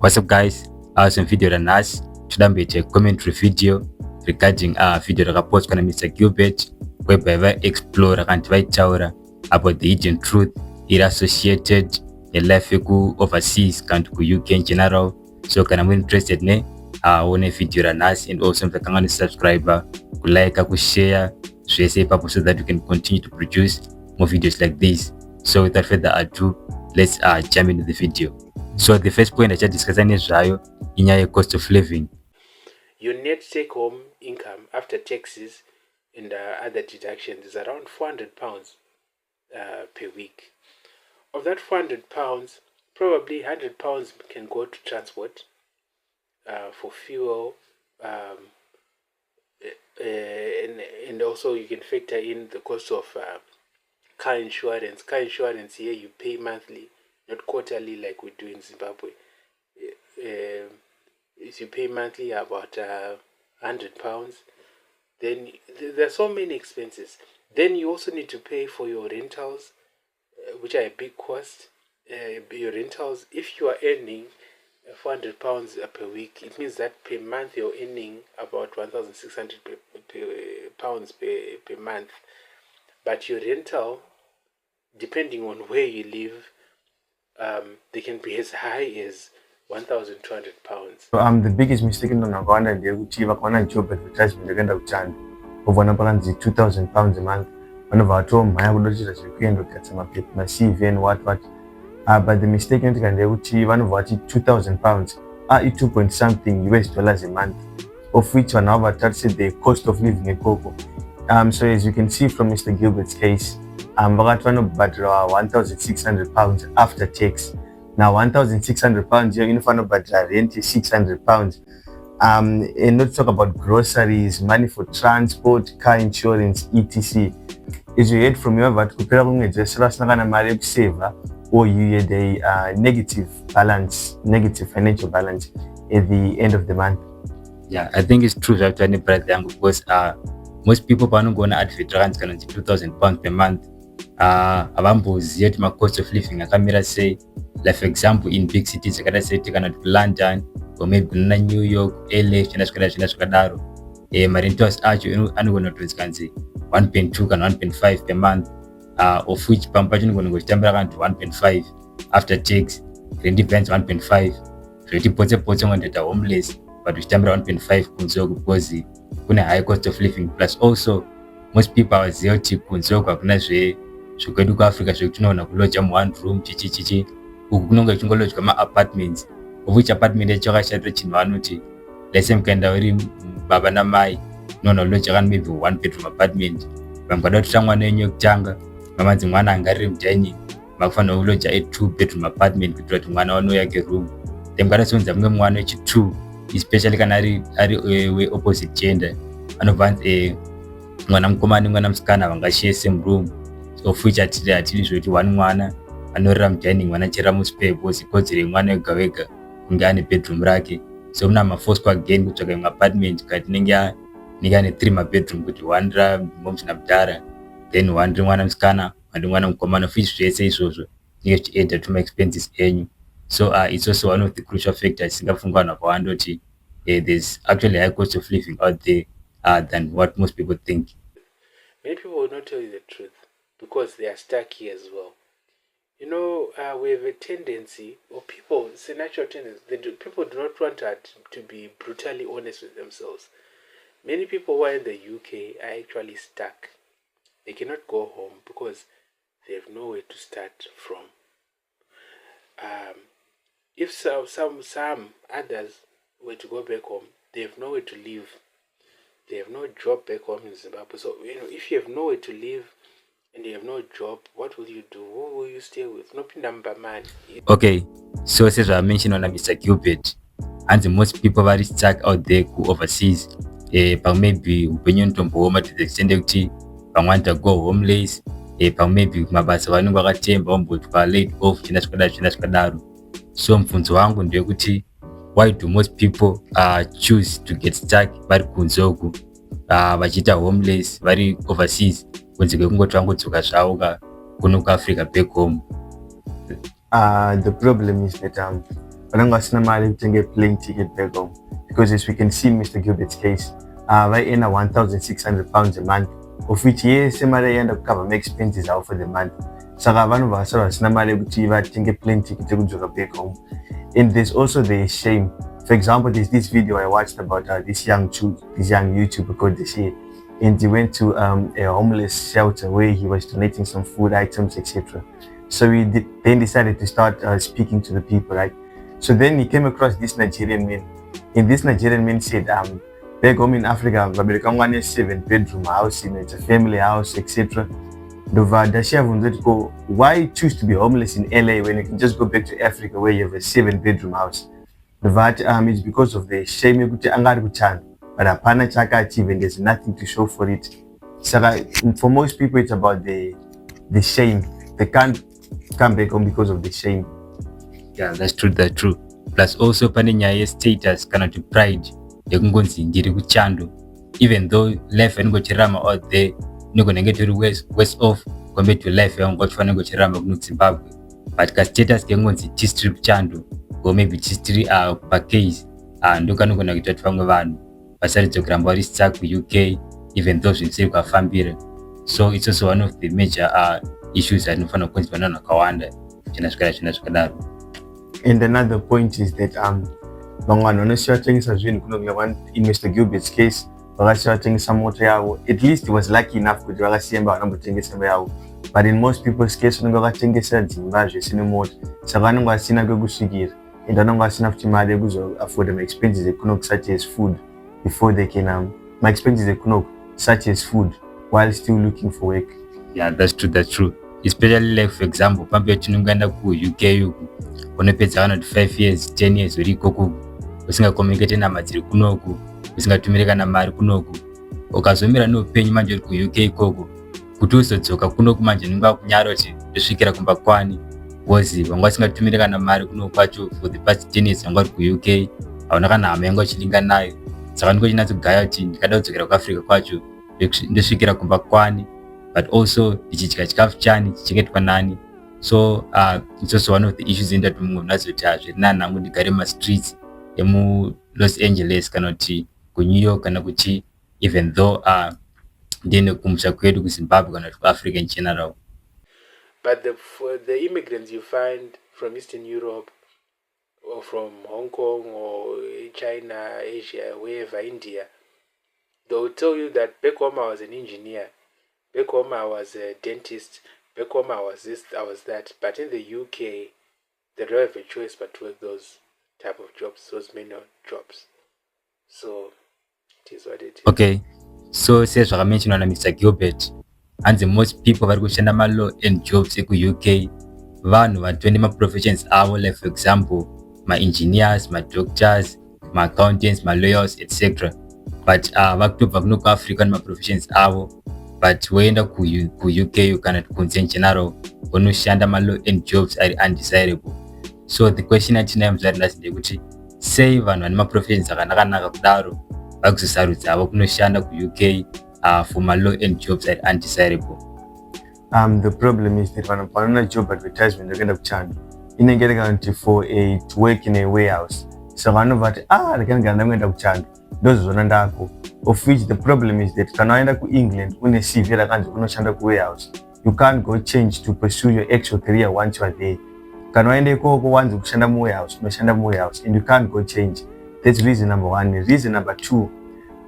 What's up guys? Some video ranhasi toda commentary video regarding video rakapostwa naMr Gilbert whereby va-explore kanti vaitaura about the hidden truth iri associated nelife yeku-overseas kanti ku-UK in general. So kana muri interested one video ranhasi, and also mtakanga subscribe, kulike, kushare zvese ipapo so that we can continue to produce more videos like this. So without further ado, let's jump into the video. So the first point achadiscussa nezvayo inyaya ye-cost of living. Your net take-home income after taxes and other deductions is around £400 per week. Of that £400, probably £100 can go to transport, for fuel, and also you can factor in the cost of car insurance. Car insurance here you pay monthly, not quarterly like we do in Zimbabwe. If you pay monthly about £100, then there are so many expenses. Then you also need to pay for your rentals, which are a big cost. Your rentals, if you are earning £400 per week, it means that per month you're earning about £1,600 per month. But your rental, depending on where you live, they can be as high as £1,200. The biggest mistake in Rwanda ndeyekuti vakaona job advertisement yakaenda kuchanda ovana pakanzi £2,000 a month, vanobva vatomhanya kudochita zvekuenda kugadzira mapepa maCV and what. But the mistake inoitika ndeyekuti vanobva vati £2,000 i2 point something US dollars a month, of which vanhu ava vatarise the cost of living ikoko. So as you can see from Mr. Gilbert's case, vakati vanobhadhira £1,600 after tax. Now £1,600 here inofanira kubhadhira rent £600, and not talk about groceries, money for transport, car insurance, etc. As you heard from your vati kupera kwemwedzi wese vasina kana mari yekusavha, or you had a negative financial balance at the end of the month. Yeah, I think it's true that any brother yangu, because most people panongona advert rakanzi kana £2,000 per month, avamboziva kuti ma-cost of living akamira sei. Like for example, in big cities like I said, kana to London or maybe na New York, LA, zvakadaro, marentals acho anogona kutonzi 1.2 kana 1.5 per month, of which pampa pacho nogona kuchitambira kanti 1.5 after tax, rent events 1.5, zvekuti potse ngondoita homeless but uchitambira 1.5 kunzoko because kune high cost of living. Plus also most people avaziva kuti kunzoko hakuna zvekwedu kuAfrica zvekuti unoona kuloja mu1 room chichi uku kunonga chingolojwa ma-apartments, of which apartment yacho yakashatira chinhu vanoti let's say mkaenda uri baba namai unoona kuloja kana maybe 1 bedroom apartment, vamukada kutota mwana wenyu wekutanga mamanzi mwana angariri mudining, makufanira kuloja 2 bedroom apartment kuitira kuti mwana wano yake room. Then mukada sonza mumwe mwana wechi2, especially kana ari we-opposite gender, anobva anzi mwana mukomana mwana musikana vangashiye same room, of which hatidi zvekuti one mwana anorira mudining mwana chera muspare because ikodzero yemwana wega wega kunge ane bedroom rake. So muna mafosco again kutsvaka imwe apartment kati inenge ane 3 mabedroom, kuti 1 ramomzi namudhara, then 1 rimwana musikana, 1 rimwana mukomana, of which zvese izvozvo inenge zvichiadd to ma-expenses enyu. So it's also one of the crucial factors singafungwa vanhu vakawanda kuti there's actually high cost of living out there than what most people think. Many people will not tell you the truth because they are stuck here as well. You know, we have a tendency, or people, it's a natural tendency, people do not want to be brutally honest with themselves. Many people who are in the UK are actually stuck. They cannot go home because they have nowhere to start from. If some others were to go back home, they have nowhere to live. They have no job back home in Zimbabwe. So, if you have nowhere to live and you have no job, what will you do? Who will you stay with? No number man. Okay, so as I mentioned on Mr. Gilbert, and most people are stuck out there who overseas, maybe upenyu tombooma to the extent kuti vamwe to go homeless, maybe mabasa vanenge vakatemba vambotwa laid off china zvakadaro. So mubvunzo wangu ndeyekuti why do most people choose to get stuck vari kunzoku, vachiita homeless vari overseas, kunze kwekungoti vangodzoka zvavo kuno kuAfrica back home? The problem is that vanenge vasina mari yekutenga plane ticket back home, because as we can see Mr. Gilbert's case, vaina 1,600 pounds a month, of which yese mari yaienda kucover expenses avo for the month. Saka vanhu vasara vasina mari yekuti vatenge plane ticket yekudzoka back home. And there's also the shame. For example, there's this video I watched about this young YouTuber called Deshe, and he went to a homeless shelter where he was donating some food items, etc. So he then decided to start speaking to the people, right? So then he came across this Nigerian man, and this Nigerian man said, back home in Africa, a 7-bedroom house, it's a family house, etc. Why choose to be homeless in LA when you can just go back to Africa where you have a 7-bedroom house? It's because of the shame yekuti angari kuchanda, but hapana chakachiva and there's nothing to show for it. So for most people it's about the shame. They can't come back home because of the shame. Yeah, that's true. Plus also pane nyaya status kana to pride yekungonzi ndiri kuchando, even though life yangochirama out there inogona turi worse off compared to life yangochifana ngochirama kuno Zimbabwe, but ka status kengonzi tistri kuchando or maybe tistri pacase ndokanogona kuita kuti vamwe vanhu vasaridze kuramba vari stuck ku UK even though zvinsiri kwafambira. So it's also one of the major issues anofanira kukonzerwa navanhu vakawanda zvina zvakadaro. And another point is that vamwe vanhu vanosiya vatengesa zvinhu kunogona in Mr. Gilbert's case vakasiya vatengesa moto yavo. At least he was lucky enough kuti vakasiya mba vanambotengesa yavo, but in most people's case vanenge vakatengesa dzimba zvese nemoto, saka vanenge vasina kwekusvikira and vanenge vasina kuti mari yekuzo afford expenses ekunoku such as food before they can expenses ekunoku such as food while still looking for work. Yeah, that's true. Especially like for example, pambe tinongoenda ku UK uku unopedza kana 5 years 10 years uri ikoko usinga communicate na madziri kunoku, usingatumire kana mari kunoku, ukazomira noupenyu manje uri ku UK ikoko kuti uzodzoka kunoku manje ninga kunyara kuti ndosvikira kumba kwani, because vanga vasingatumire kana mari kunoku kwacho for the past 10 years vanga vari ku UK hauna kana hama yanga uchilinga nayo, saka ndingochinatsogaya kuti ndikada kudzokera kuAfrica kwacho ndosvikira kumba kwani, but also ndichidya chikafu chani chichengetwa nani. So it's also one of the issues in that munhu unazoti zviri nani hangu ndigare mastreets emu Los Angeles kana kuti ku New York kana kuti even though ndiende kumusha kwedu ku Zimbabwe kana kuti ku Africa in general. But for the immigrants you find from Eastern Europe or from Hong Kong or China, Asia, wherever, India, they will tell you that back home I was an engineer, back home I was a dentist, back home I was this, I was that. But in the UK, they don't have a choice but to work those type of jobs, those manual jobs. So it is what it is. Okay, so says zvakamentionwa na Mr. Gilbert, and the most people vari kushanda ma-law and jobs eku UK vanhu vatone ma-professions avo, like for example ma-engineers, ma-doctors, ma-accountants, ma-lawyers, etc. But vakutobva kuno kuAfrica nema-professions avo, but woenda ku UK kana kunze in general unoshanda ma-law and jobs ari undesirable. So the question atinayo muzari nhasi ndekuti sei vanhu vane ma-professions akanaka kudaro vakuzosarudza avo kunoshanda ku UK for ma-law and jobs ari undesirable. The problem is that vanhu panoona job advertisement yakaenda kuchando inenge iri kana kuti for to work in a warehouse, so vanobva vati rekanigara ndangoenda kuchando ndozozvona ndako, of which the problem is that kana waenda kuEngland une CV rakanzi unoshanda kuwarehouse, you can't go change to pursue your actual career once you are there. Kana waenda ikoko wanzi kushanda muwarehouse unoshanda muwarehouse and you can't go change. That's reason number 1. Reason number 2,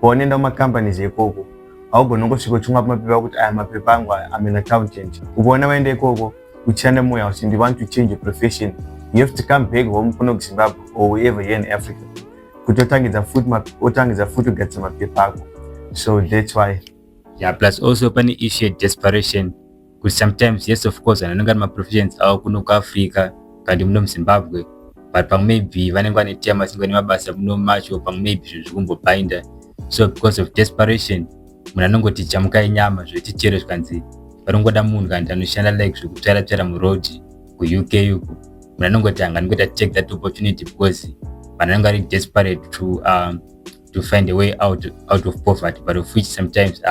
paunoenda mumacompanies ikoko haugona kungosvika uchimwa mapepa kuti aya mapepa angu I'm an accountant. Ukaona waenda ikoko uchishanda muwarehouse and you want to change your profession, you have to come back home kuno kuZimbabwe or wherever here in Africa kuti otangidza futi kugadzisa mapepa ako. So that's why. Yeah, plus also pane issue desperation, because sometimes yes of course anenge ari ma-professions avo kuno kuAfrica kandi muno muZimbabwe, but pamwe maybe vanenge vane tema singoni mabasa muno macho pamwe maybe zvinhu zvikumbobinda. So because of desperation munhu anongoti jamukai nyama zvoti chero zvikanzi varongoda munhu kandi anoshanda like zvekutsvara muroad ku UK uku, munhu anongoti anga ndingoita take that opportunity because vanhu vanenge vari desperate to to find a way out of poverty, but of which sometimes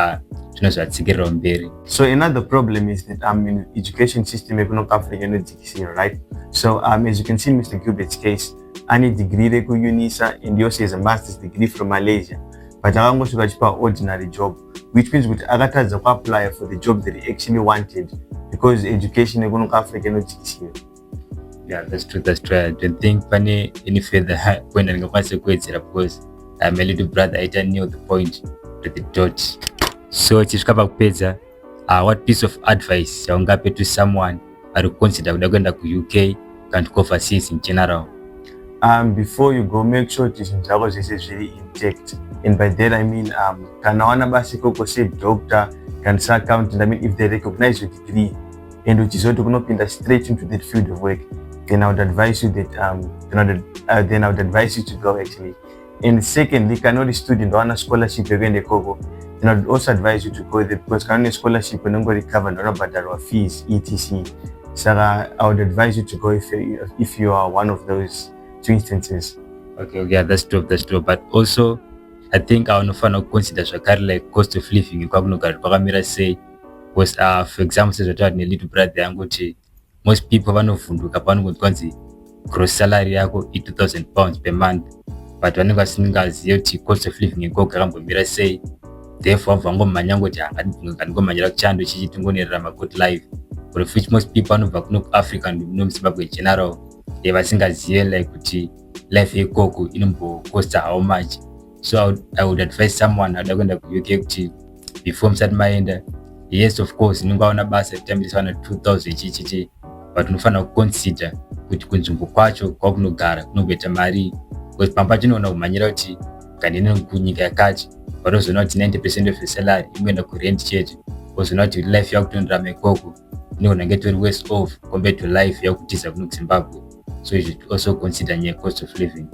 tunozvatsikirira mberi. So another problem is that in education system right? So as you can see in Mr. Gilbert's case, any degree reku UNISA and also has a master's degree from Malaysia, but akangosvika achipa ordinary job, which means kuti akatadza kuapply for the job that he actually wanted because education ekuno kuAfrica inodzikisira. Yeah, that's true. I don't think pane any further point andingakwanisa kuwedzera because my little brother I knew the point to the dot. So chisvika pakupedza, what piece of advice yaungape to someone ari consider kuda kuenda ku-UK kana overseas in general? Before you go, make sure kuti zvinhu zvako zvese zviri intact, and by that I mean kana wana basa ikoko sedoctor kana seaccountant, I mean if they recognize your degree and uchizoti kunopinda straight into that field of work, then I would advise you that then I would advise you to go actually. And secondly, kana uri student wana scholarship yekuenda ikoko, then I would also advise you to go there because kana une scholarship unongorecover ndonobhadharwa fees etc. Saka I would advise you to go if you are one of those two instances. Okay, yeah, that's true. But also, I think I want to consider zvakare like cost of living kwakunogara kwakamira sei, because for example sezvataura nelittle brother yangu kuti most people vanovhunduka pavanongoti kwanzi gross salary yako £2,000 per month, but vanenge vasingazivi kuti cost of living ikoko yakambomira sei, therefore vabva vangomhanya kuti ngandingomhanyira kuchando chichi tingonererama good life, but of which most people vanobva kuno kuAfrica nomuZimbabwe in general vasingazive like kuti life ikoko inombocosta how much. So I would advise someone ada kuenda ku-UK kuti before musati maenda, yes of course inongaona basa kutambisa wana 2,000 chichichi, but unofanira kuconsider kuti kunzvimbo kwacho kwakunogara kunongoita mari, because pamba pacho unoona kumhanyira kuti kandine kunyika yakati, but uzoona kuti 90% of your salary inoenda kurent chete, uzoona kuti life yakutonderama ikoko inogona ngetori worse off compared to life yakutiza kuno kuZimbabwe. So you should also consider your cost of living.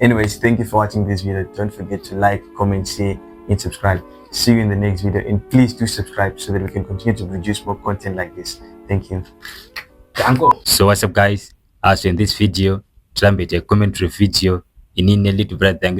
Anyways, thank you for watching this video. Don't forget to like, comment, share, and subscribe. See you in the next video, and please do subscribe so that we can continue to produce more content like this. Thank you. So what's up guys? So in this video, a commentary video in little brother.